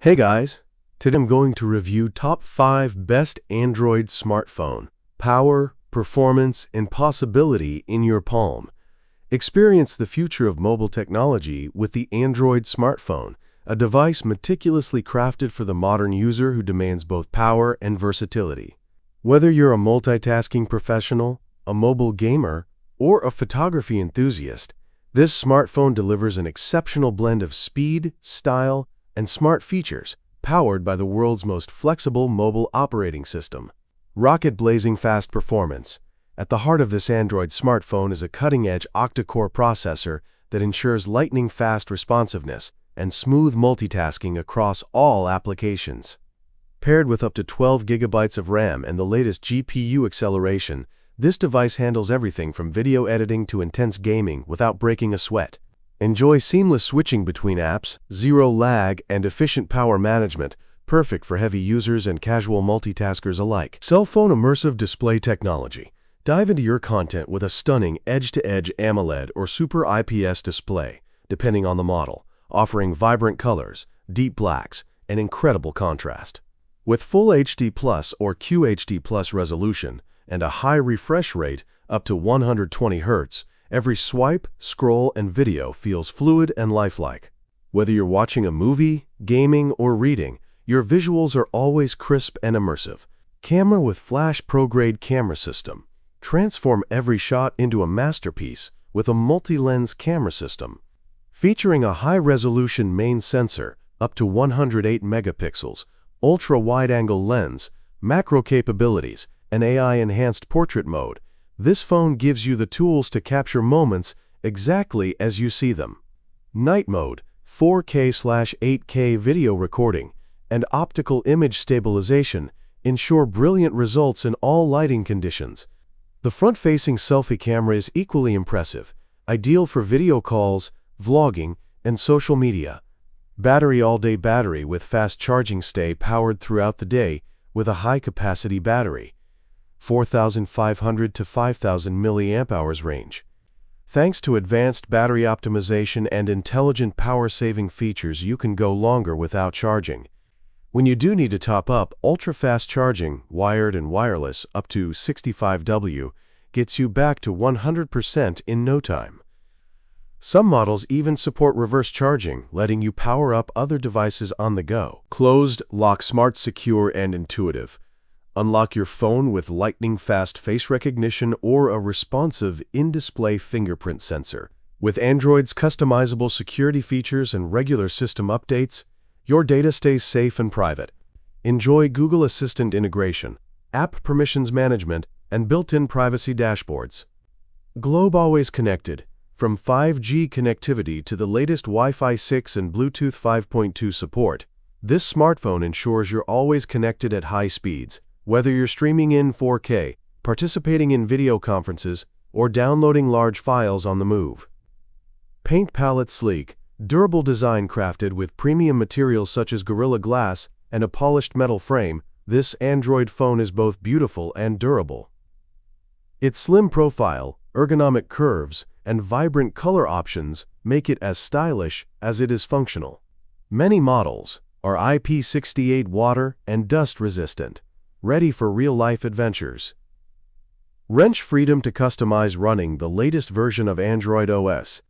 Hey guys, today I'm going to review top 5 best Android smartphone. Power, performance, and possibility in your palm. Experience the future of mobile technology with the Android smartphone, a device meticulously crafted for the modern user who demands both power and versatility. Whether you're a multitasking professional, a mobile gamer, or a photography enthusiast, this smartphone delivers an exceptional blend of speed, style, and smart features, powered by the world's most flexible mobile operating system. Rocket-blazing fast performance. At the heart of this Android smartphone is a cutting-edge octa-core processor that ensures lightning-fast responsiveness and smooth multitasking across all applications. Paired with up to 12 GB of RAM and the latest GPU acceleration, this device handles everything from video editing to intense gaming without breaking a sweat. Enjoy seamless switching between apps, zero lag, and efficient power management, perfect for heavy users and casual multitaskers alike. Cellphone immersive display technology. Dive into your content with a stunning edge-to-edge AMOLED or Super IPS display, depending on the model, offering vibrant colors, deep blacks, and incredible contrast. With Full HD Plus or QHD Plus resolution and a high refresh rate up to 120 Hz, every swipe, scroll, and video feels fluid and lifelike. Whether you're watching a movie, gaming, or reading, your visuals are always crisp and immersive. Camera with Flash Pro-grade camera system. Transform every shot into a masterpiece with a multi-lens camera system. Featuring a high-resolution main sensor, up to 108 megapixels, ultra-wide-angle lens, macro capabilities, and AI-enhanced portrait mode, this phone gives you the tools to capture moments exactly as you see them. Night mode, 4K/8K video recording, and optical image stabilization ensure brilliant results in all lighting conditions. The front-facing selfie camera is equally impressive, ideal for video calls, vlogging, and social media. Battery all-day battery with fast charging, stay powered throughout the day with a high-capacity battery. 4,500 to 5,000 mAh range. Thanks to advanced battery optimization and intelligent power-saving features, you can go longer without charging. When you do need to top up, ultra-fast charging, wired and wireless, up to 65W, gets you back to 100% in no time. Some models even support reverse charging, letting you power up other devices on the go. Closed lock, smart, secure, and intuitive. Unlock your phone with lightning-fast face recognition or a responsive in-display fingerprint sensor. With Android's customizable security features and regular system updates, your data stays safe and private. Enjoy Google Assistant integration, app permissions management, and built-in privacy dashboards. Globe always connected. From 5G connectivity to the latest Wi-Fi 6 and Bluetooth 5.2 support, this smartphone ensures you're always connected at high speeds. Whether you're streaming in 4K, participating in video conferences, or downloading large files on the move. Paint palette sleek, durable design crafted with premium materials such as Gorilla Glass and a polished metal frame, this Android phone is both beautiful and durable. Its slim profile, ergonomic curves, and vibrant color options make it as stylish as it is functional. Many models are IP68 water and dust resistant, ready for real-life adventures. Wrench freedom to customize running the latest version of Android OS,